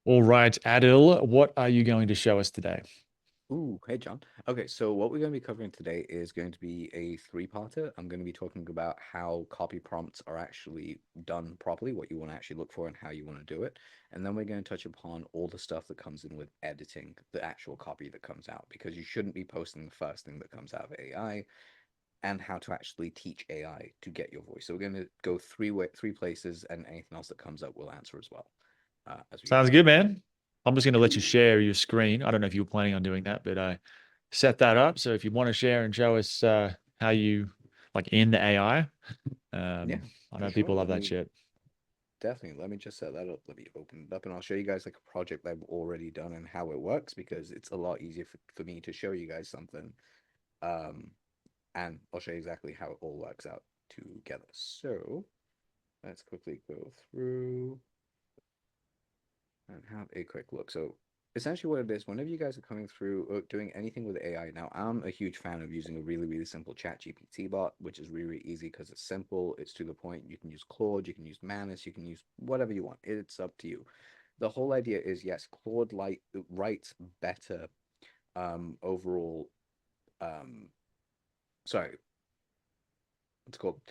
All right, Adil, what are you going to show us today? Ooh, hey John. Okay, so what we're going to be covering today is going to be a three-parter. I'm going to be talking about how copy prompts are actually done properly, what you want to actually look for, and how you want to do it. And then we're going to touch upon all the stuff that comes in with editing the actual copy that comes out, because you shouldn't be posting the first thing that comes out of AI, and how to actually teach AI to get your voice. So we're going to go three places, and anything else that comes up we'll answer as well as we go Sounds through. good, man. I'm just going to let you Cool. share your screen. I don't know if you were planning on doing that, but I set that up. So if you want to share and show us how you like in the AI, Yeah, I for know sure. people love Let that me shit. Definitely. Let me just set that up. Let me open it up and I'll show you guys like a project that I've already done and how it works, because it's a lot easier for me to show you guys something. Um, and I'll show you exactly how it all works out together. So let's quickly go through and have a quick look. So essentially what it is, whenever you guys are coming through or doing anything with AI, now I'm a huge fan of using a really, really simple chat GPT bot, which is really, really easy because it's simple, it's to the point. You can use Claude, you can use Manus, you can use whatever you want. It's up to you. The whole idea is, yes, Claude writes better overall um sorry, it's called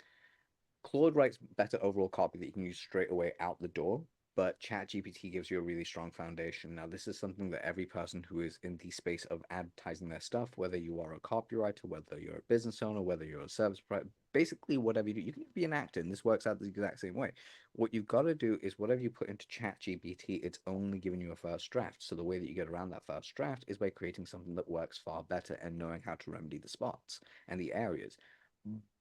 Claude writes better overall copy that you can use straight away out the door, but ChatGPT gives you a really strong foundation. Now, this is something that every person who is in the space of advertising their stuff, whether you are a copywriter, whether you're a business owner, whether you're a service provider, basically whatever you do, you can be an actor, and this works out the exact same way. What you've got to do is whatever you put into ChatGPT, it's only giving you a first draft. So the way that you get around that first draft is by creating something that works far better and knowing how to remedy the spots and the areas.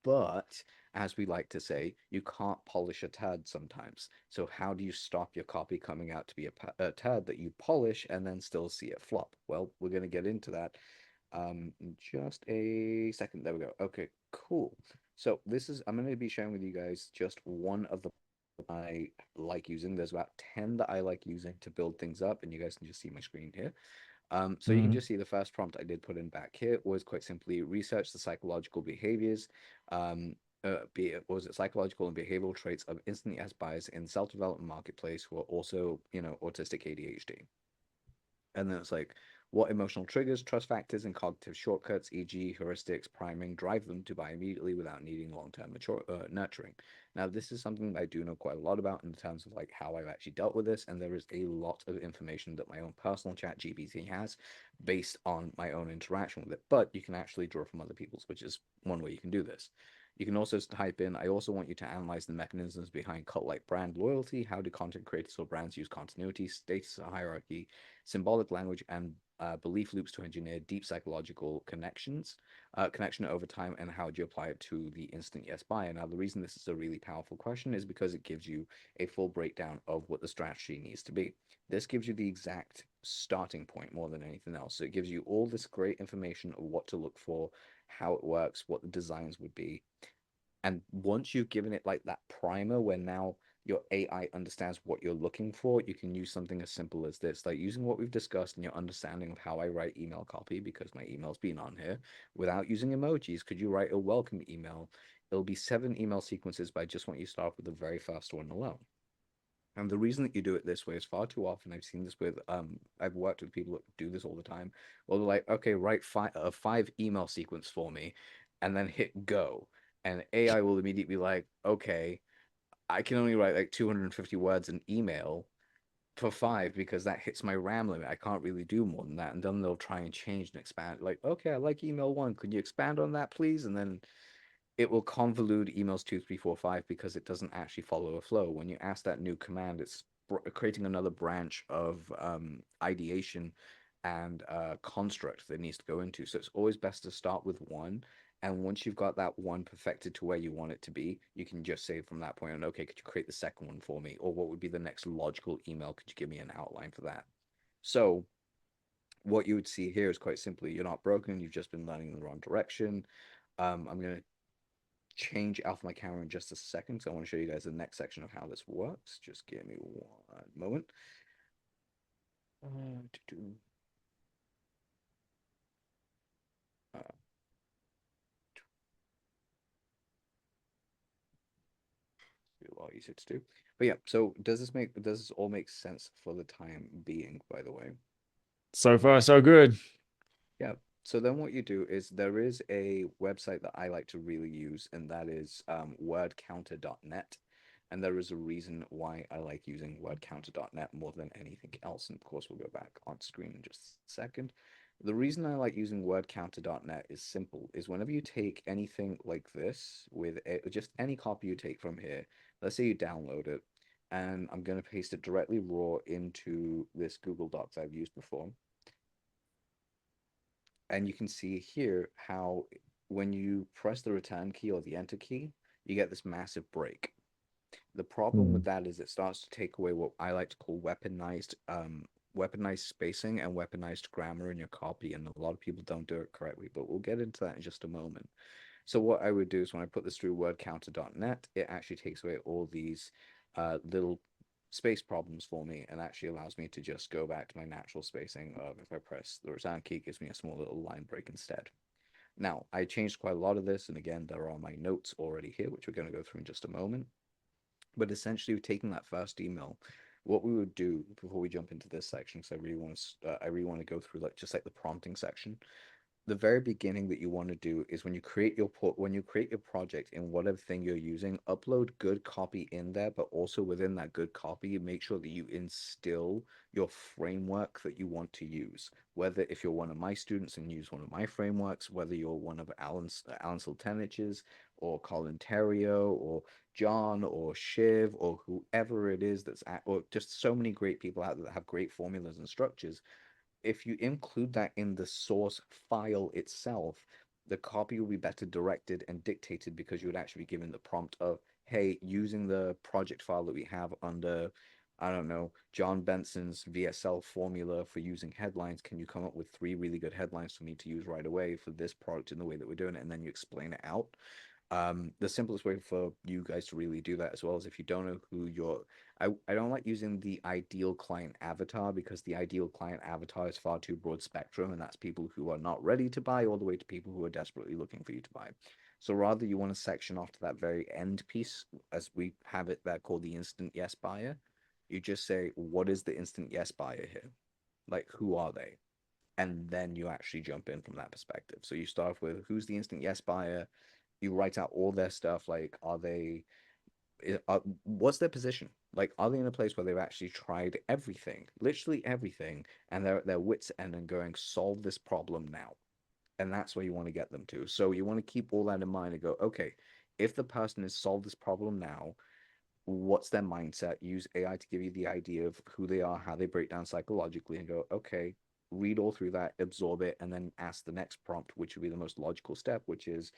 But as we like to say, you can't polish a turd sometimes. So how do you stop your copy coming out to be a turd that you polish and then still see it flop? Well, we're going to get into that in just a second. There we go. Okay, cool. So I'm going to be sharing with you guys just one of the I like using. There's about 10 that I like using to build things up, and you guys can just see my screen here. So you can Mhm. just see the first prompt I did put in back here was quite simply research the psychological behaviors, um, was it psychological and behavioral traits of instant yes buyers in self-development marketplace who are also, autistic ADHD. And then it's like, what emotional triggers, trust factors, and cognitive shortcuts, e.g., heuristics, priming, drive them to buy immediately without needing long-term nurturing. Now, this is something that I do know quite a lot about in terms of like how I've actually dealt with this, and there is a lot of information that my own personal chat GPT has based on my own interaction with it. But you can actually draw from other people's, which is one way you can do this. You can also type in, I also want you to analyze the mechanisms behind cult-like brand loyalty. How do content creators or brands use continuity, status hierarchy, symbolic language, and belief loops to engineer deep psychological connection over time, and how do you apply it to the instant yes buyer? Now, the reason this is a really powerful question is because it gives you a full breakdown of what the strategy needs to be. This gives you the exact starting point more than anything else. So it gives you all this great information of what to look for, how it works, what the designs would be. And once you've given it like that primer where now your AI understands what you're looking for, you can use something as simple as this, like using what we've discussed and your understanding of how I write email copy, because my email's been on here, without using emojis. Could you write a welcome email? It'll be 7 email sequences, but I just want you to start with the very first one alone. And the reason that you do it this way is far too often I've seen this with I've worked with people that do this all the time. Well, they're like, okay, write five email sequence for me, and then hit go, and AI will immediately be like, okay, I can only write like 250 words in email for five because that hits my RAM limit. I can't really do more than that. And then they'll try and change and expand. Like, okay, I like email one. Could you expand on that, please? And then it will convolute emails two, three, four, five because it doesn't actually follow a flow. When you ask that new command, it's creating another branch of ideation and construct that needs to go into. So it's always best to start with one. And once you've got that one perfected to where you want it to be, you can just say from that point on, okay, could you create the second one for me? Or what would be the next logical email? Could you give me an outline for that? So what you would see here is quite simply, you're not broken, you've just been learning in the wrong direction. I'm going to change off my camera in just a second. So I want to show you guys the next section of how this works. Just give me one moment. To uh, be a lot easier to do. But yeah, so does this all make sense for the time being, by the way? So far, so good. Yeah. So then what you do is there is a website that I like to really use, and that is wordcounter.net. And there is a reason why I like using wordcounter.net more than anything else. And of course, we'll go back on screen in just a second. The reason I like using wordcounter.net is simple, is whenever you take anything like this with just any copy you take from here, let's say you download it, and I'm going to paste it directly raw into this Google Docs I've used before. And you can see here how when you press the return key or the enter key, you get this massive break. The problem with Mm. that is it starts to take away what I like to call weaponized spacing and weaponized grammar in your copy, and a lot of people don't do it correctly, but we'll get into that in just a moment. So what I would do is when I put this through wordcounter.net, it actually takes away all these little space problems for me and actually allows me to just go back to my natural spacing of if I press the return key, it gives me a small little line break instead. Now, I changed quite a lot of this, and again, there are my notes already here, which we're going to go through in just a moment. But essentially, taking that first email, what we would do before we jump into this section, because I really want to go through like just like the prompting section. The very beginning that you want to do is when you create your project in whatever thing you're using, upload good copy in there, but also within that good copy, make sure that you instill your framework that you want to use. Whether if you're one of my students and use one of my frameworks, whether you're one of Alan Sultanich's or Colin Terrio or John or Shiv or whoever it is or just so many great people out there that have great formulas and structures, if you include that in the source file itself, the copy will be better directed and dictated because you would actually be given the prompt of, hey, using the project file that we have under, I don't know, John Benson's VSL formula for using headlines, can you come up with 3 really good headlines for me to use right away for this product in the way that we're doing it? And then you explain it out. The simplest way for you guys to really do that as well is if you don't know who your I don't like using the ideal client avatar because the ideal client avatar is far too broad spectrum, and that's people who are not ready to buy all the way to people who are desperately looking for you to buy. So rather you want to section off to that very end piece, as we have it there called the instant yes buyer. You just say, what is the instant yes buyer here? Like, who are they? And then you actually jump in from that perspective. So you start with who's the instant yes buyer, you write out all their stuff, like what's their position, like are they in a place where they've actually tried everything, literally everything, and they're at their wits end and going solve this problem now. And that's where you want to get them to. So you want to keep all that in mind and go, okay, if the person has solved this problem now, what's their mindset? Use AI to give you the idea of who they are, how they break down psychologically, and go, okay, read all through that, absorb it, and then ask the next prompt, which would be the most logical step, which is,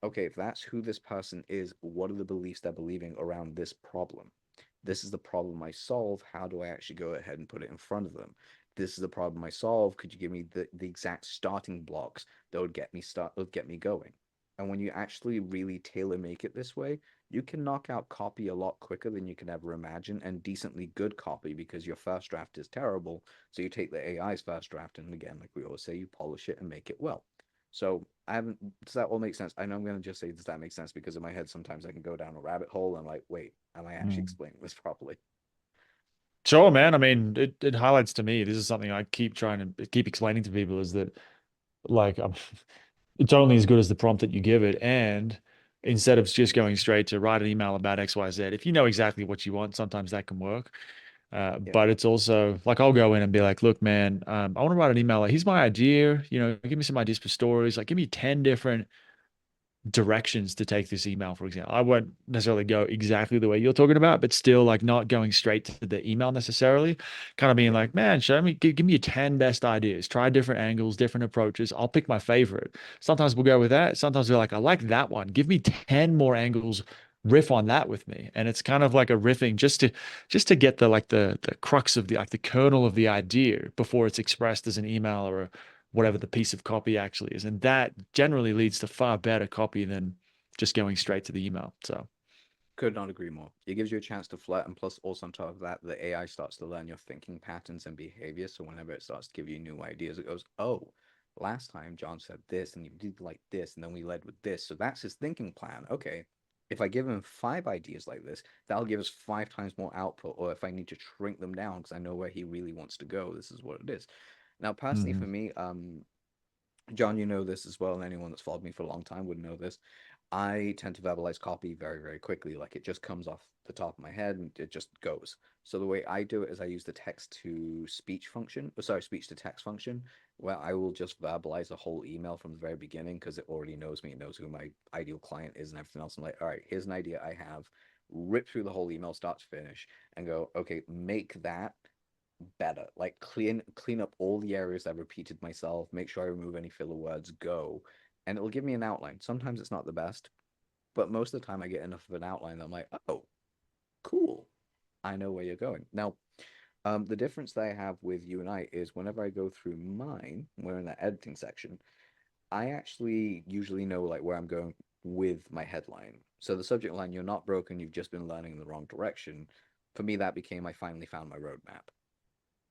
okay, if that's who this person is, what are the beliefs they're believing around this problem? This is the problem I solve. How do I actually go ahead and put it in front of them? This is the problem I solve. Could you give me the exact starting blocks that would get me going? And when you actually really tailor make it this way, you can knock out copy a lot quicker than you can ever imagine, and decently good copy because your first draft is terrible. So you take the AI's first draft, and again, like we always say, you polish it and make it well. So I haven't, does that all make sense? I know I'm going to just say, does that make sense? Because in my head, sometimes I can go down a rabbit hole and like, wait, am I actually Mm. explaining this properly? Sure, man. I mean, it highlights to me. This is something I keep trying to keep explaining to people is that like it's only as good as the prompt that you give it. And instead of just going straight to write an email about XYZ, if you know exactly what you want, sometimes that can work. Yeah. But it's also like I'll go in and be like, look, man, I want to write an email. Like, here's my idea. Give me some ideas for stories. Like, give me 10 different directions to take this email, for example. I won't necessarily go exactly the way you're talking about, but still like not going straight to the email necessarily, kind of being Yeah. like, man, show me, give me your 10 best ideas, try different angles, different approaches. I'll pick my favorite. Sometimes we'll go with that. Sometimes we're like, I like that one. Give me 10 more angles, riff on that with me. And it's kind of like a riffing just to get the crux of the kernel of the idea before it's expressed as an email or whatever the piece of copy actually is. And that generally leads to far better copy than just going straight to the email. So, Could not agree more. It gives you a chance to flirt, and plus, also on top of that, the AI starts to learn your thinking patterns and behavior. So whenever it starts to give you new ideas, it goes, "Oh, last time John said this, and he did like this, and then we led with this. So that's his thinking plan. Okay, If I give him 5 ideas like this, that'll give us 5 times more output. Or if I need to shrink them down because I know where he really wants to go, this is what it is. Now, personally, Mm-hmm. for me, John, you know this as well, and anyone that's followed me for a long time would know this. I tend to verbalize copy very, very quickly. Like it just comes off the top of my head and it just goes. So the way I do it is I use the text to speech function, sorry, speech to text function, where I will just verbalize a whole email from the very beginning because it already knows me, it knows who my ideal client is and everything else. I'm like, all right, here's an idea I have. Rip through the whole email start to finish and go, okay, make that better. Like clean up all the areas I've repeated myself, make sure I remove any filler words, go. And it'll give me an outline. Sometimes it's not the best, but most of the time I get enough of an outline that I'm like, oh, cool. I know where you're going. Now, the difference that I have with you and I is whenever I go through mine, we're in the editing section, I actually usually know like where I'm going with my headline. So the subject line, you're not broken, you've just been learning in the wrong direction. For me, that became I finally found my roadmap.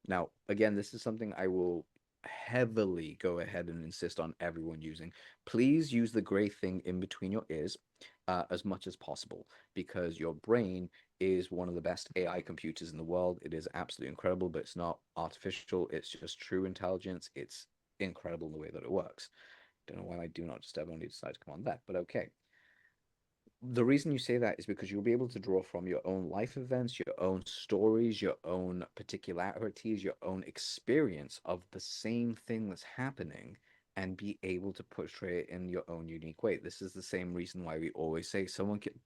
Now, again, this is something I will heavily go ahead and insist on everyone using. Please use the gray thing in between your ears as much as possible because your brain is one of the best AI computers in the world. It is absolutely incredible, but it's not artificial. It's just true intelligence. It's incredible the way that it works. Don't know why I do not just ever only decide to come on that, but okay. The reason you say that is because you'll be able to draw from your own life events, your own stories, your own particularities, your own experience of the same thing that's happening and be able to portray it in your own unique way. This is the same reason why we always say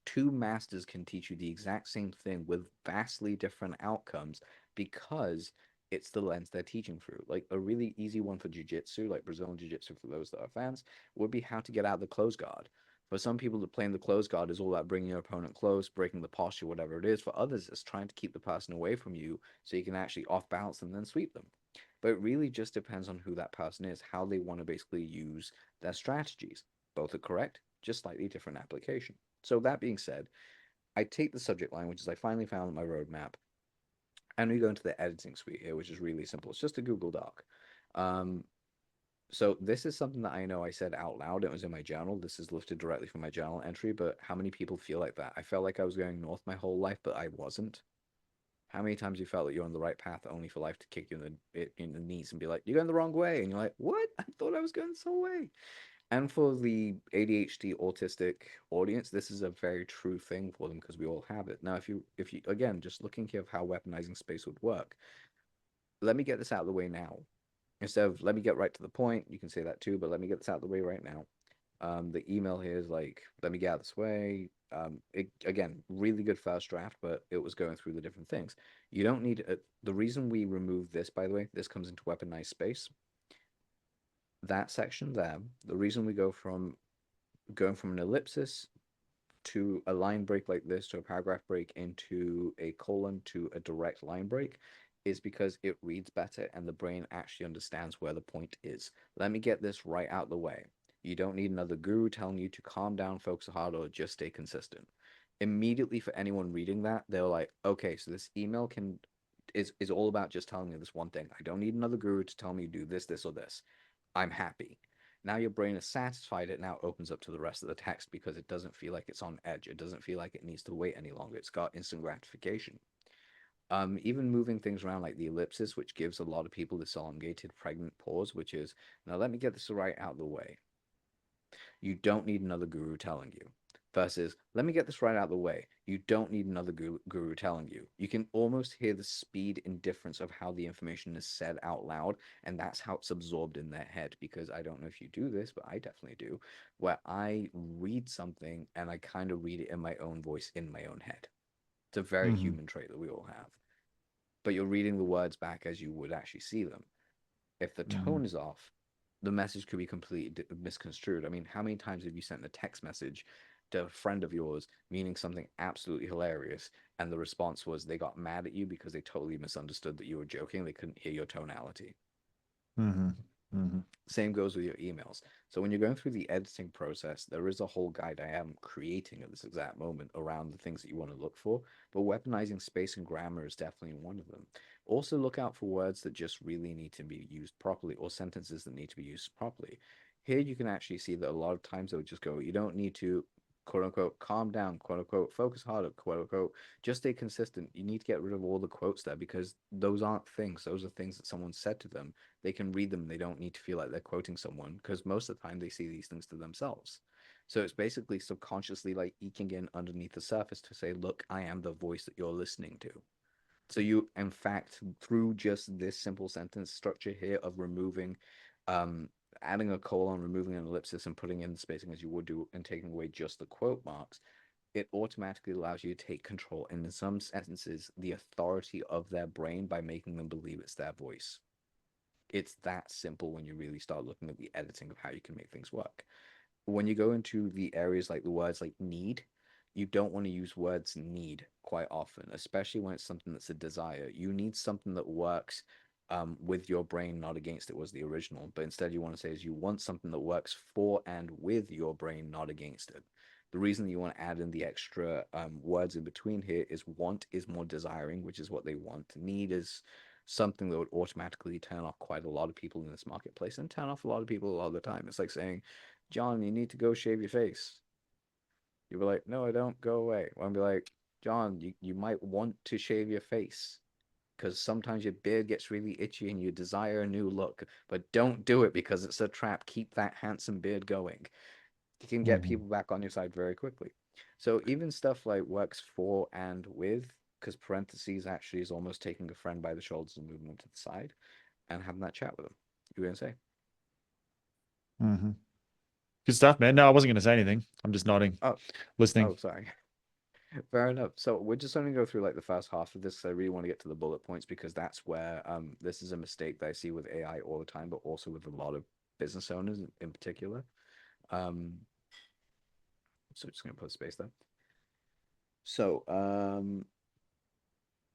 two masters can teach you the exact same thing with vastly different outcomes because it's the lens they're teaching through. Like a really easy one for jiu-jitsu, like Brazilian jiu-jitsu for those that are fans, would be how to get out of the close guard. For some people, the playing the close guard is all about bringing your opponent close, breaking the posture, whatever it is. For others, it's trying to keep the person away from you so you can actually off balance them and then sweep them. But it really just depends on who that person is, how they want to basically use their strategies. Both are correct, just slightly different application. So that being said, I take the subject line, which is I finally found my roadmap, and we go into the editing suite here, which is really simple. It's just a Google Doc. Um, so this is something that I know I said out loud. It was in my journal. This is lifted directly from my journal entry, but how many people feel like that? I felt like I was going north my whole life, but I wasn't. How many times you felt that you're on the right path only for life to kick you in the knees and be like, "You're going the wrong way," and you're like, "What? I thought I was going this whole way." And for the ADHD autistic audience, this is a very true thing for them because we all have it. Now, if you again just looking here of how weaponizing space would work, let me get this out of the way now instead of let me get right to the point. You can say that too, but let me get this out of the way right now. The email here is like, let me get out this way. Again, really good first draft, but it was going through the different things. You don't need the reason we removed this, by the way, this comes into weaponized space. That section there, the reason we go from going from an ellipsis to a line break like this to a paragraph break into a colon to a direct line break is because it reads better and the brain actually understands where the point is. Let me get this right out of the way. You don't need another guru telling you to calm down, focus hard, or just stay consistent. Immediately for anyone reading that, they're like, okay, so this email is all about just telling me this one thing. I don't need another guru to tell me do this, this, or this. I'm happy. Now your brain is satisfied. It now opens up to the rest of the text because it doesn't feel like it's on edge. It doesn't feel like it needs to wait any longer. It's got instant gratification. Even moving things around like the ellipsis, which gives a lot of people this elongated pregnant pause, which is, now let me get this right out of the way. You don't need another guru telling you. Versus, let me get this right out of the way. You don't need another guru telling you. You can almost hear the speed and difference of how the information is said out loud, and that's how it's absorbed in their head. Because I don't know if you do this, but I definitely do, where I read something and I kind of read it in my own voice in my own head. It's a very Mm-hmm. human trait that we all have. But you're reading the words back as you would actually see them. If the Mm-hmm. tone is off, the message could be completely misconstrued. I mean, how many times have you sent a text message to a friend of yours meaning something absolutely hilarious, and the response was they got mad at you because they totally misunderstood that you were joking? They couldn't hear your tonality. Mm-hmm. Mm-hmm. Same goes with your emails. So when you're going through the editing process, there is a whole guide I am creating at this exact moment around the things that you want to look for, but weaponizing space and grammar is definitely one of them. Also look out for words that just really need to be used properly or sentences that need to be used properly. Here you can actually see that a lot of times they would just go, you don't need to quote unquote, calm down, quote unquote, focus harder, quote unquote, just stay consistent. You need to get rid of all the quotes there because those aren't things. Those are things that someone said to them. They can read them. They don't need to feel like they're quoting someone because most of the time they see these things to themselves. So it's basically subconsciously like eking in underneath the surface to say, look, I am the voice that you're listening to. So you, in fact, through just this simple sentence structure here of removing, um, adding a colon, removing an ellipsis, and putting in the spacing as you would do, and taking away just the quote marks, it automatically allows you to take control and, in some sentences, the authority of their brain by making them believe it's their voice. It's that simple when you really start looking at the editing of how you can make things work. When you go into the areas like the words like need, you don't want to use words need quite often, especially when it's something that's a desire. You need something that works with your brain, not against it, was the original. But instead, you want to say is you want something that works for and with your brain, not against it. The reason that you want to add in the extra words in between here is want is more desiring, which is what they want. Need is something that would automatically turn off quite a lot of people in this marketplace and turn off a lot of people a lot of the time. It's like saying, John, you need to go shave your face. You'll be like, no, I don't. Go away. I'll be like, John, you might want to shave your face because sometimes your beard gets really itchy and you desire a new look, but don't do it because it's a trap. Keep that handsome beard going. You can get Mhm. people back on your side very quickly. So even stuff like works for and with, because parentheses actually is almost taking a friend by the shoulders and moving them to the side and having that chat with them. You were gonna say? Mhm. Good stuff, man. No, I wasn't going to say anything. I'm just nodding, Oh, listening. oh, sorry. Fair enough. So we're just only go through like the first half of this. I really want to get to the bullet points because that's where this is a mistake that I see with AI all the time, but also with a lot of business owners in particular. Um, so just gonna put a space there. So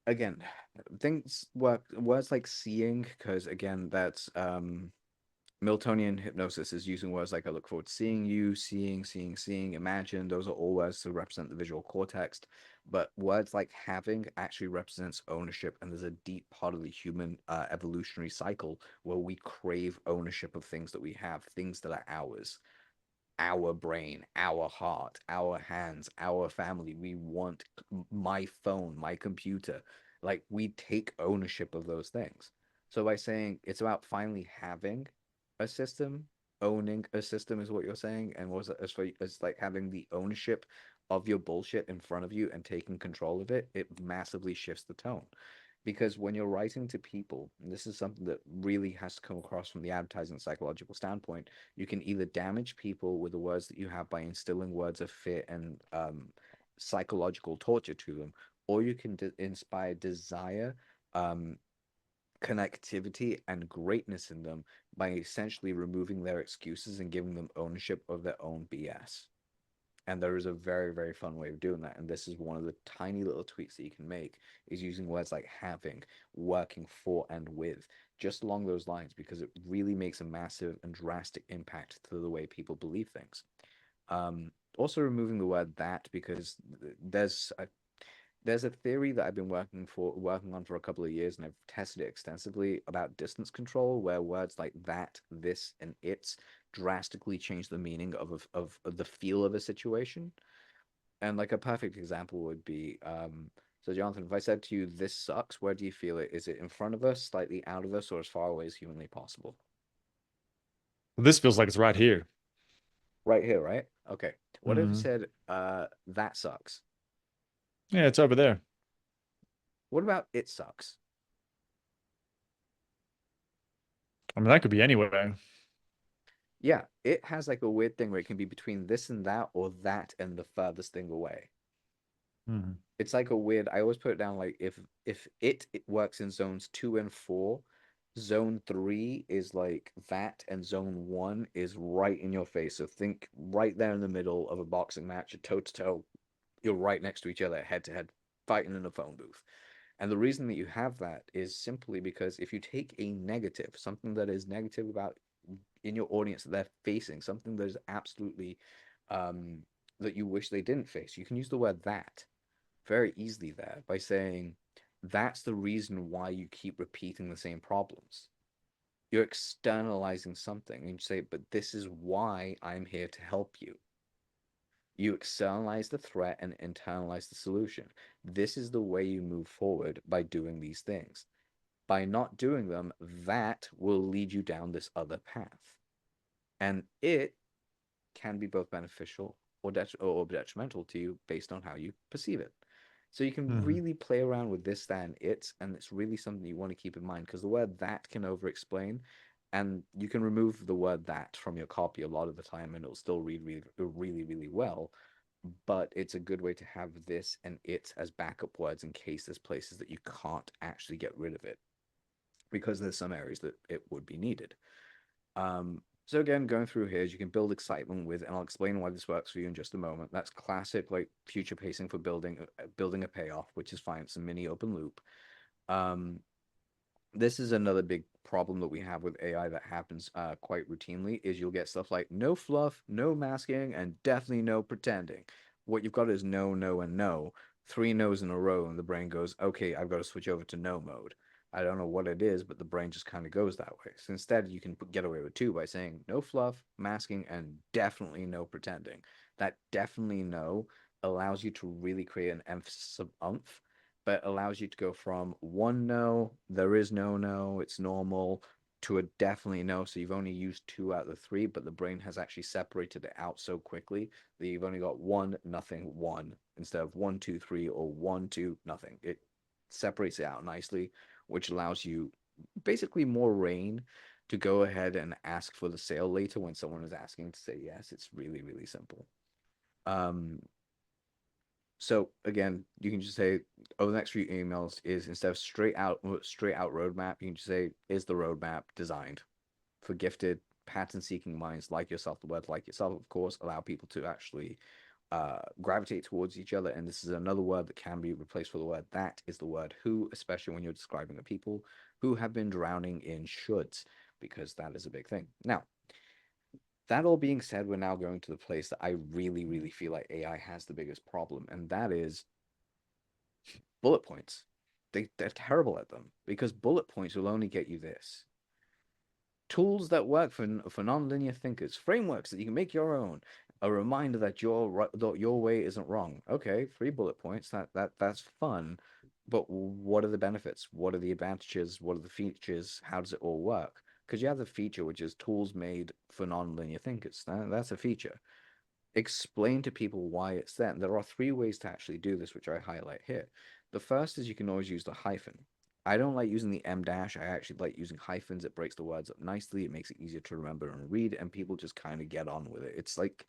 again, things work words like seeing, because again, that's Miltonian hypnosis is using words like I look forward to seeing you, seeing, imagine. Those are all words to represent the visual cortex. But words like having actually represents ownership. And there's a deep part of the human evolutionary cycle where we crave ownership of things that we have, things that are ours, our brain, our heart, our hands, our family. We want my phone, my computer. Like we take ownership of those things. So by saying it's about finally having a system, owning a system is what you're saying, and was it as like having the ownership of your bullshit in front of you and taking control of it, it massively shifts the tone. Because when you're writing to people, and this is something that really has to come across from the advertising psychological standpoint, you can either damage people with the words that you have by instilling words of fear and psychological torture to them, or you can inspire desire, um, connectivity, and greatness in them by essentially removing their excuses and giving them ownership of their own BS. And there is a very, very fun way of doing that. And this is one of the tiny little tweaks that you can make is using words like having, working for, and with, just along those lines, because it really makes a massive and drastic impact to the way people believe things. Also removing the word that because there's a theory that I've been working on for a couple of years, and I've tested it extensively about distance control, where words like that, this, and it's drastically change the meaning of the feel of a situation. And like a perfect example would be, so Jonathan, if I said to you, "This sucks," where do you feel it? Is it in front of us, slightly out of us, or as far away as humanly possible? This feels like it's right here. Right here, right? Okay. What if I Mhm. said, "That sucks"? Yeah, it's over there. What about "it sucks"? I mean, that could be anywhere. Yeah, it has like a weird thing where it can be between this and that or that and the furthest thing away. Mhm. It's like a weird, I always put it down like if it works in zones 2 and 4, zone 3 is like that, and zone 1 is right in your face. So think right there in the middle of a boxing match, a toe to toe, you're right next to each other, head to head, fighting in a phone booth. And the reason that you have that is simply because if you take a negative, something that is negative about in your audience that they're facing, something that is absolutely um, that you wish they didn't face, you can use the word that very easily there by saying that's the reason why you keep repeating the same problems. You're externalizing something and you say, but this is why I'm here to help you. You externalize the threat and internalize the solution. This is the way you move forward by doing these things. By not doing them, that will lead you down this other path. And it can be both beneficial or detrimental to you based on how you perceive it. So you can Mhm. really play around with this, that, and it, and it's really something you want to keep in mind because the word that can over explain, and you can remove the word that from your copy a lot of the time and it'll still read really well. But it's a good way to have this and it as backup words in case there's places that you can't actually get rid of it because there's some areas that it would be needed. So again, going through here, you can build excitement with, and I'll explain why this works for you in just a moment. That's classic, like future pacing for building a payoff, which is fine. It's a mini open loop. Um, this is another big problem that we have with AI that happens quite routinely is you'll get stuff like no fluff, no masking, and definitely no pretending. What you've got is no, no, and no. Three no's in a row, and the brain goes, okay, I've got to switch over to no mode. I don't know what it is, but the brain just kind of goes that way. So instead, you can get away with two by saying no fluff, masking, and definitely no pretending. That definitely no allows you to really create an emphasis of umph, but allows you to go from one no, there is no no, it's normal, to a definitely no. So you've only used two out of the three, but the brain has actually separated it out so quickly that you've only got one, nothing, one, instead of one, two, three, or one, two, nothing. It separates it out nicely, which allows you basically more reign to go ahead and ask for the sale later when someone is asking to say yes. It's really simple. Um, so again, you can just say over the next few emails is instead of straight out roadmap, you can just say, is the roadmap designed for gifted pattern seeking minds like yourself? The word like yourself, of course, allow people to actually gravitate towards each other. And this is another word that can be replaced for the word that is the word who, especially when you're describing the people who have been drowning in shoulds, because that is a big thing. Now, that all being said, we're now going to the place that I really feel like AI has the biggest problem, and that is bullet points. They're terrible at them because bullet points will only get you this. Tools that work for nonlinear thinkers, frameworks that you can make your own, a reminder that your way isn't wrong. Okay, 3 bullet points. That's fun, but what are the benefits? What are the advantages? What are the features? How does it all work? Because you have the feature which is tools made for nonlinear thinkers. That's a feature. Explain to people why it's there. And there are 3 ways to actually do this, which I highlight here. The first is you can always use the hyphen. I don't like using the M dash. I actually like using hyphens. It breaks the words up nicely. It makes it easier to remember and read, and people just kind of get on with it. It's like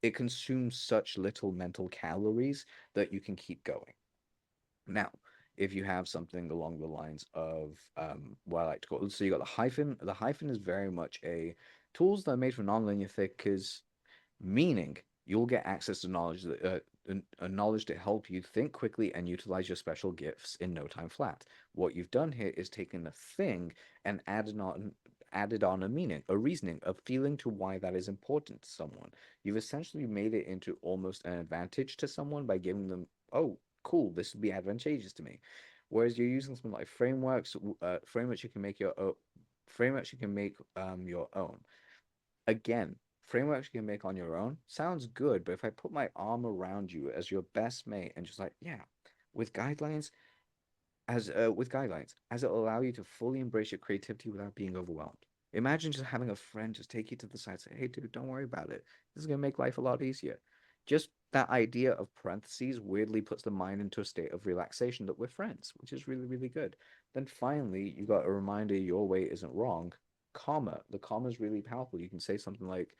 it consumes such little mental calories that you can keep going. Now, if you have something along the lines of what I like to call, so you got the hyphen. The hyphen is very much a tools that are made for nonlinear thinkers, meaning you'll get access to knowledge knowledge to help you think quickly and utilize your special gifts in no time flat. What you've done here is taken a thing and added on a meaning, a reasoning, a feeling to why that is important to someone. You've essentially made it into almost an advantage to someone by giving them, oh, cool, this would be advantageous to me. Whereas you're using something like frameworks you can make your own, frameworks you can make your own. Again, frameworks you can make on your own sounds good, but if I put my arm around you as your best mate and just like, yeah, with guidelines, with guidelines, as it'll allow you to fully embrace your creativity without being overwhelmed. Imagine just having a friend just take you to the side and say, hey, dude, don't worry about it. This is going to make life a lot easier. Just that idea of parentheses weirdly puts the mind into a state of relaxation that we're friends, which is really good. Then finally, you got a reminder your way isn't wrong. Comma. The comma is really powerful. You can say something like,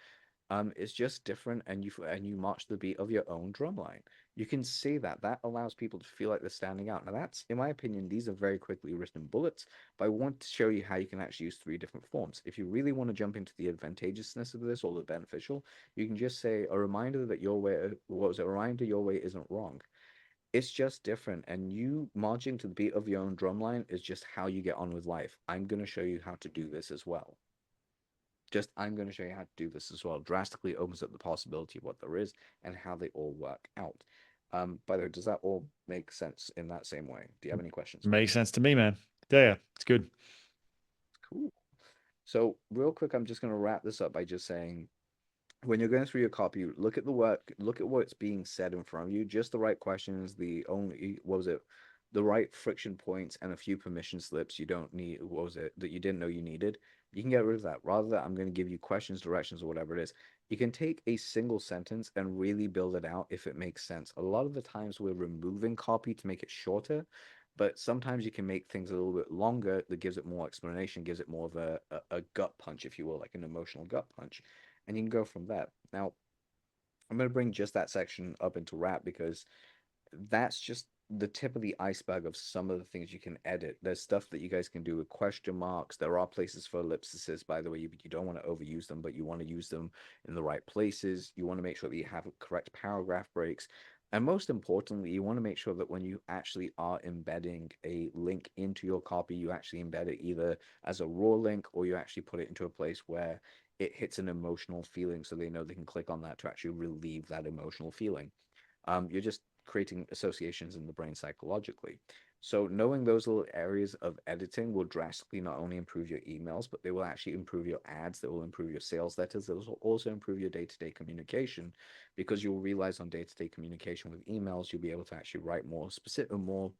it's just different, and you march the beat of your own drum line. You can say that. That allows people to feel like they're standing out. Now, that's, in my opinion, these are very quickly written bullets, but I want to show you how you can actually use 3 different forms. If you really want to jump into the advantageousness of this or the beneficial, you can just say a reminder that your way, what was it? A reminder your way isn't wrong. It's just different, and you marching to the beat of your own drum line is just how you get on with life. I'm going to show you how to do this as well. Just I'm going to show you how to do this as well. Drastically opens up the possibility of what there is and how they all work out. By the way, does that all make sense in that same way? Do you have any questions? Makes sense to me, man. Yeah, it's good. Cool. So real quick, I'm just going to wrap this up by just saying when you're going through your copy, look at the work, look at what's being said in front of you, just the right questions, the only, what was it, the right friction points, and a few permission slips you don't need, what was it, that you didn't know you needed. You can get rid of that. Rather than I'm going to give you questions, directions, or whatever it is, you can take a single sentence and really build it out if it makes sense. A lot of the times we're removing copy to make it shorter, but sometimes you can make things a little bit longer that gives it more explanation, gives it more of a gut punch, if you will, like an emotional gut punch, and you can go from there. Now, I'm going to bring just that section up into wrap because that's just the tip of the iceberg of some of the things you can edit. There's stuff that you guys can do with question marks. There are places for ellipses, by the way. You don't want to overuse them, but you want to use them in the right places. You want to make sure that you have correct paragraph breaks. And most importantly, you want to make sure that when you actually are embedding a link into your copy, you actually embed it either as a raw link or you actually put it into a place where it hits an emotional feeling so they know they can click on that to actually relieve that emotional feeling. You're just creating associations in the brain psychologically. So knowing those little areas of editing will drastically not only improve your emails, but they will actually improve your ads, they will improve your sales letters, they will also improve your day-to-day communication because you'll realize on day-to-day communication with emails, you'll be able to actually write more specific, more,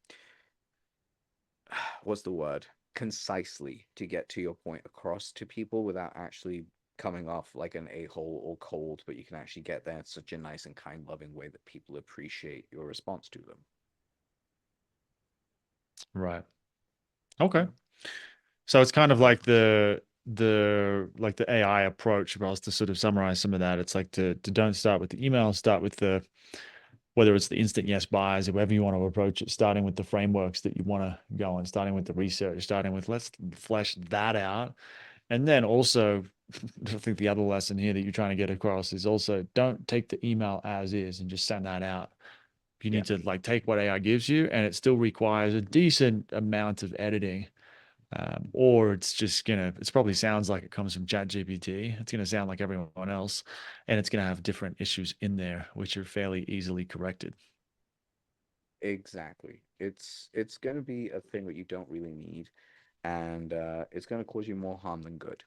what's the word? Concisely to get to your point across to people without actually coming off like an a-hole or cold, but you can actually get there in such a nice and kind, loving way that people appreciate your response to them. Right. Okay. Yeah. So it's kind of like the AI approach, if I was to sort of summarize some of that. It's like to don't start with the email, start with the whether it's the instant yes buys or whatever you want to approach it, starting with the frameworks that you want to go on, starting with the research, starting with let's flesh that out. And then also, I think the other lesson here that you're trying to get across is also don't take the email as is and just send that out. You Yeah. need to like take what AI gives you, and it still requires a decent amount of editing. Or it's just gonna, it's probably sounds like it comes from Chat GPT. It's gonna sound like everyone else, and it's gonna have different issues in there, which are fairly easily corrected. Exactly. It's going to be a thing that you don't really need, and it's going to cause you more harm than good.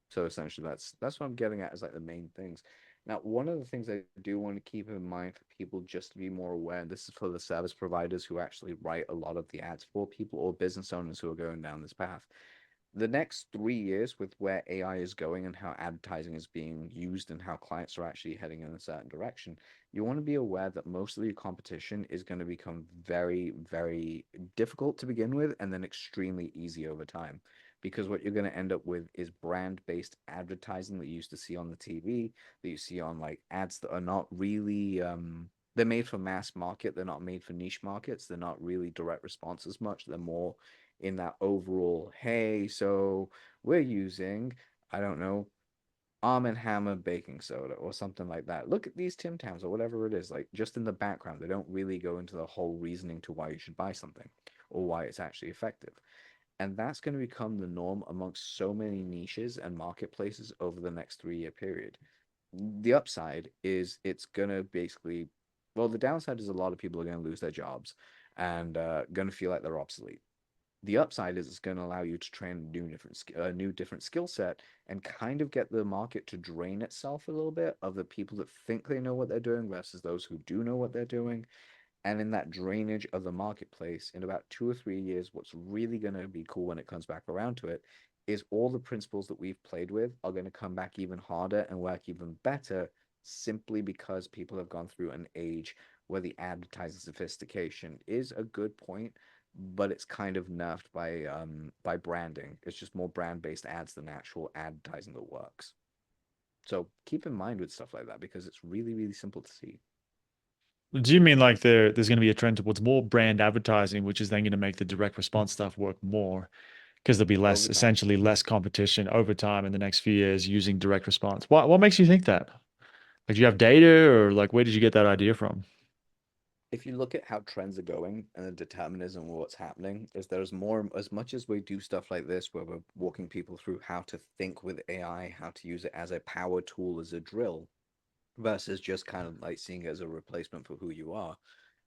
So essentially, that's what I'm getting at is like the main things. Now, one of the things I do want to keep in mind for people just to be more aware, and this is for the service providers who actually write a lot of the ads for people or business owners who are going down this path. The next 3 years with where AI is going and how advertising is being used and how clients are actually heading in a certain direction, you want to be aware that most of your competition is going to become very, very difficult to begin with and then extremely easy over time. Because what you're going to end up with is brand-based advertising that you used to see on the TV, that you see on like ads that are not really they're made for mass market, they're not made for niche markets, they're not really direct response as much, they're more in that overall, hey, so we're using, I don't know, Arm& and Hammer baking soda or something like that. Look at these Tim Tams or whatever it is, like just in the background. They don't really go into the whole reasoning to why you should buy something or why it's actually effective. And that's going to become the norm amongst so many niches and marketplaces over the next 3 year period. The upside is it's going to basically, well, the downside is a lot of people are going to lose their jobs and going to feel like they're obsolete. The upside is it's going to allow you to train a new different skill set and kind of get the market to drain itself a little bit of the people that think they know what they're doing versus those who do know what they're doing. And in that drainage of the marketplace, in about 2 or 3 years, what's really going to be cool when it comes back around to it is all the principles that we've played with are going to come back even harder and work even better simply because people have gone through an age where the advertising sophistication is a good point, but it's kind of nerfed by branding. It's just more brand-based ads than actual advertising that works. So keep in mind with stuff like that because it's really, really simple to see. Do you mean like there's going to be a trend towards more brand advertising, which is then going to make the direct response stuff work more because there'll be less, Over time. essentially less competition over time in the next few years using direct response? What makes you think that? Like, do you have data or like where did you get that idea from? If you look at how trends are going and the determinism of what's happening, is there's more, as much as we do stuff like this where we're walking people through how to think with AI, how to use it as a power tool, as a drill, versus just kind of like seeing it as a replacement for who you are.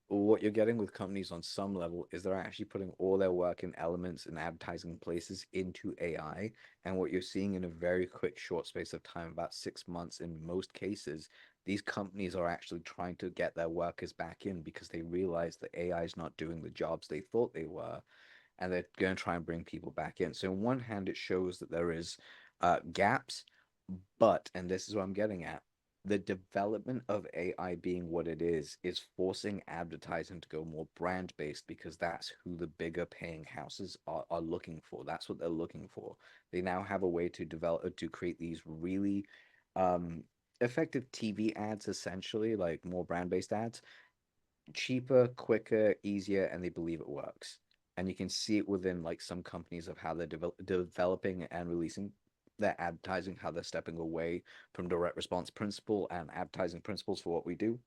what you're getting with companies on some level is they're actually putting all their work and elements and advertising places into AI. And what you're seeing in a very quick, short space of time, about 6 months in most cases, these companies are actually trying to get their workers back in because they realize that AI is not doing the jobs they thought they were. And they're going to try and bring people back in. So, on one hand, it shows that there is gaps, but, and this is what I'm getting at, the development of AI being what it is forcing advertising to go more brand based because that's who the bigger paying houses are looking for. That's what they're looking for. They now have a way to develop to create these really um, effective TV ads, essentially, like more brand based ads, cheaper, quicker, easier, and they believe it works. And you can see it within like some companies of how they're developing and releasing their advertising, how they're stepping away from direct response principle and advertising principles for what we do.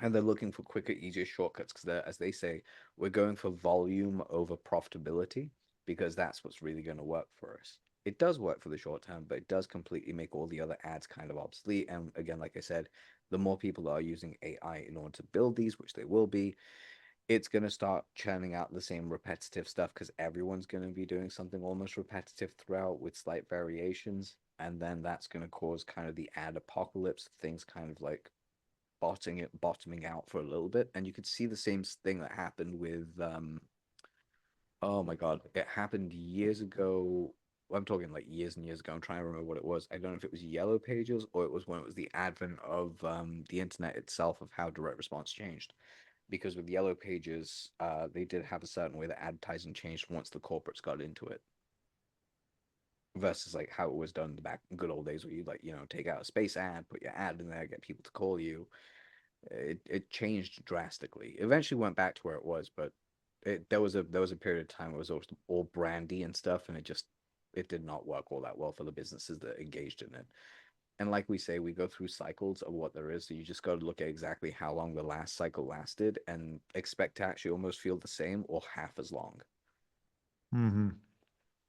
And they're looking for quicker, easier shortcuts because they're, as they say, we're going for volume over profitability because that's what's really going to work for us. It does work for the short term, but it does completely make all the other ads kind of obsolete. And again, like I said, the more people are using AI in order to build these, which they will be, it's going to start churning out the same repetitive stuff because everyone's going to be doing something almost repetitive throughout with slight variations. And then that's going to cause kind of the ad apocalypse, things kind of like bottoming out for a little bit. And you could see the same thing that happened with oh my God, it happened years ago. Well, I'm talking like years and years ago. I'm trying to remember what it was. I don't know if it was Yellow Pages or it was when it was the advent of the internet itself of how direct response changed. Because with Yellow Pages, they did have a certain way that advertising changed once the corporates got into it, versus like how it was done back in good old days where you like, take out a space ad, put your ad in there, get people to call you. It changed drastically. Eventually went back to where it was, but there was a period of time where it was all brandy and stuff, and it did not work all that well for the businesses that engaged in it. And like we say, we go through cycles of what there is. So you just got to look at exactly how long the last cycle lasted and expect to actually almost feel the same or half as long. Mm-hmm.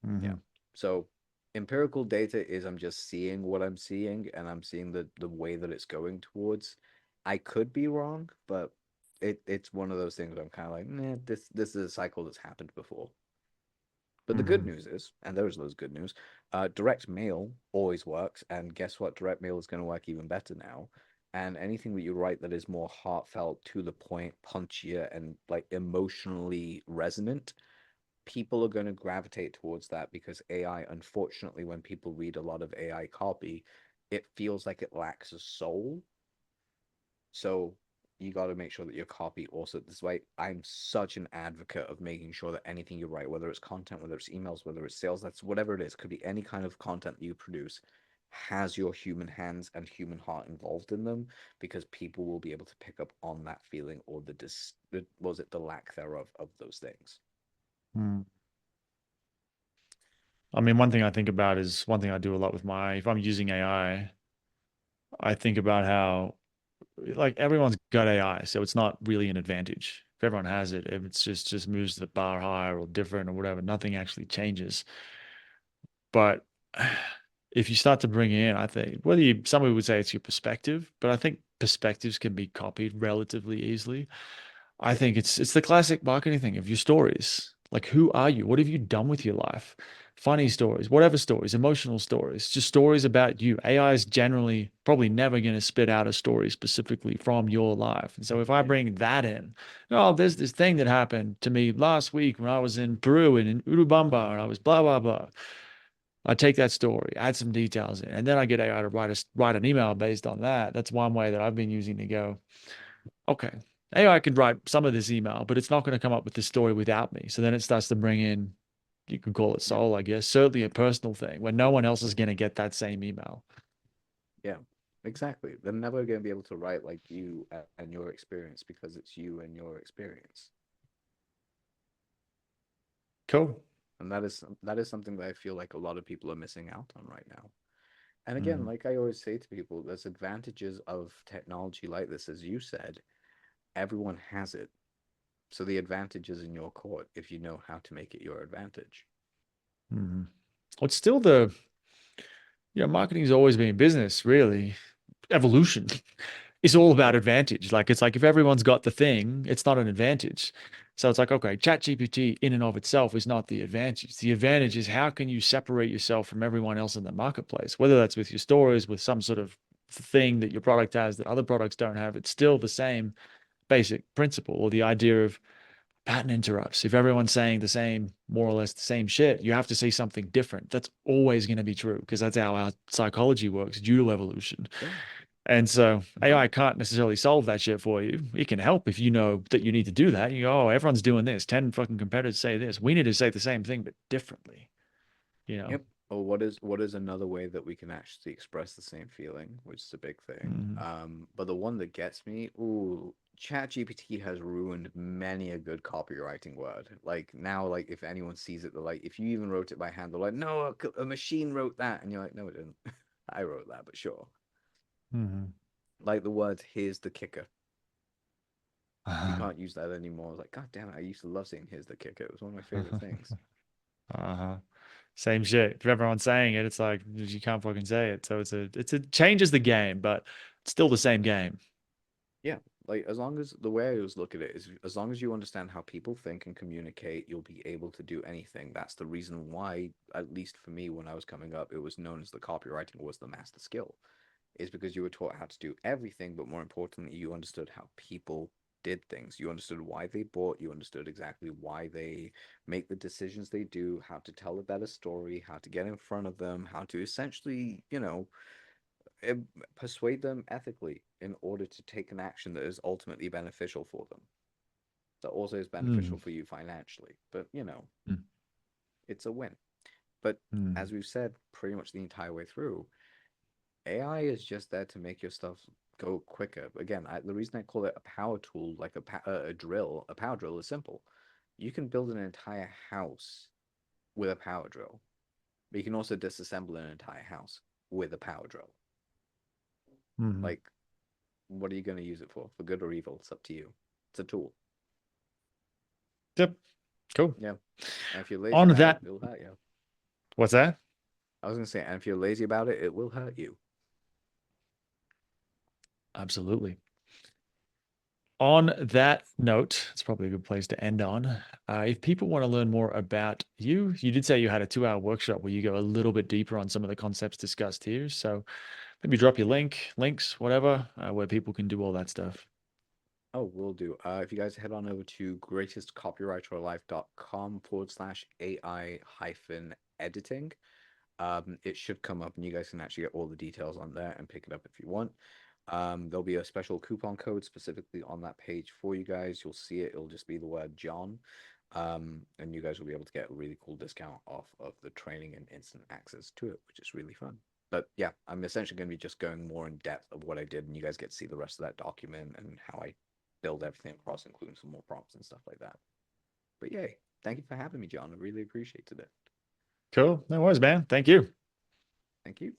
Yeah. Mm-hmm. So empirical data is I'm just seeing what I'm seeing and I'm seeing the way that it's going towards. I could be wrong, but it's one of those things where I'm kind of like, nah, this is a cycle that's happened before. But the good Mm-hmm. news is, and there's those good news, direct mail always works. And guess what? Direct mail is going to work even better now. And anything that you write that is more heartfelt, to the point, punchier, and like emotionally resonant, people are going to gravitate towards that because AI, unfortunately, when people read a lot of AI copy, it feels like it lacks a soul. So you got to make sure that your copy also this way. I'm such an advocate of making sure that anything you write, whether it's content, whether it's emails, whether it's sales, that's whatever it is, could be any kind of content that you produce, has your human hands and human heart involved in them because people will be able to pick up on that feeling or was it the lack thereof of those things. Mm. I mean, one thing I think about is one thing I do a lot with if I'm using AI, I think about how like everyone's got AI, so it's not really an advantage. If everyone has it, if it's just moves the bar higher or different or whatever, nothing actually changes. But if you start to bring in, I think somebody would say it's your perspective, but I think perspectives can be copied relatively easily. I think it's the classic marketing thing of your stories. Like, who are you? What have you done with your life? Funny stories, whatever stories, emotional stories, just stories about you. AI is generally probably never going to spit out a story specifically from your life. And so if I bring that in, oh, there's this thing that happened to me last week when I was in Peru and in Urubamba and I was blah, blah, blah. I take that story, add some details in, and then I get AI to write an email based on that. That's one way that I've been using to go, okay, AI could write some of this email, but it's not going to come up with this story without me. So then it starts to bring in, you could call it Yeah. soul, I guess, certainly a personal thing where no one else is going to get that same email. Yeah, exactly. They're never going to be able to write like you and your experience because it's you and your experience. Cool. And that is something that I feel like a lot of people are missing out on right now. And again, Mm. like I always say to people, there's advantages of technology like this, as you said. Everyone has it. So the advantage is in your court if you know how to make it your advantage. Mm. Well, it's still marketing's always been business, really. Evolution. it's all about Yep. advantage. Like, it's like if everyone's got the thing, it's not an advantage. So it's like, okay, ChatGPT in and of itself is not the advantage. The advantage is how can you separate yourself from everyone else in the marketplace, whether that's with your stories, with some sort of thing that your product has that other products don't have. It's still the same basic principle, or the idea of pattern interrupts. If everyone's saying the same, more or less the same shit, you have to say something different. That's always going to be true because that's how our psychology works due to evolution. Yeah. And so Yeah. AI can't necessarily solve that shit for you. It can help if you know that you need to do that. You go, oh, everyone's doing this. 10 fucking competitors say this. We need to say the same thing, but differently, you know? Yep. Or what is another way that we can actually express the same feeling, which is a big thing. Mm. But the one that gets me, ooh, ChatGPT has ruined many a good copywriting word. Like now, like if anyone sees it, they're like, if you even wrote it by hand, they're like, no, a machine wrote that, and you're like, no, it didn't. I wrote that, but sure. Mhm. Like the words, here's the kicker. You Uh-huh. can't use that anymore. I was like, God damn it, I used to love saying here's the kicker. It was one of my favorite things. Uh-huh. Same shit. If everyone's saying it, it's like you can't fucking say it. So it's a changes the game, but it's still the same game. Yeah, like as long as the way I always look at it is as long as you understand how people think and communicate, you'll be able to do anything. That's the reason why, at least for me, when I was coming up, it was known as the copywriting was the master skill. Is because you were taught how to do everything, but more importantly, you understood how people did things. You understood why they bought, you understood exactly why they make the decisions they do, how to tell a better story, how to get in front of them, how to essentially, eh, persuade them ethically in order to take an action that is ultimately beneficial for them. That also is beneficial Mm. for you financially, but Mm. it's a win. But Mm. as we've said pretty much the entire way through, AI is just there to make your stuff go quicker. Again, the reason I call it a power tool, like a drill, a power drill is simple. You can build an entire house with a power drill, but you can also disassemble an entire house with a power drill. Mm. Like, what are you going to use it for good or evil? It's up to you. It's a tool. Yep. Cool. Yeah. And if you're lazy On about it, that, it'll hurt you. what's that? I was going to say, and if you're lazy about it, it will hurt you. Absolutely. On that note, it's probably a good place to end on. If people want to learn more about you, you did say you had a 2-hour workshop where you go a little bit deeper on some of the concepts discussed here. So maybe drop your links, whatever, where people can do all that stuff. Oh, will do. If you guys head on over to greatestcopywriteralive.com/AI hyphen editing, it should come up and you guys can actually get all the details on there and pick it up if you want. There'll be a special coupon code specifically on that page for you guys. You'll see it. It'll just be the word John. And you guys will be able to get a really cool discount off of the training and instant access to it, which is really fun. But yeah, I'm essentially going to be just going more in depth of what I did, and you guys get to see the rest of that document and how I build everything across, including some more prompts and stuff like that. But yay, thank you for having me, John. I really appreciated it. Cool. No worries, man. Thank you. Thank you.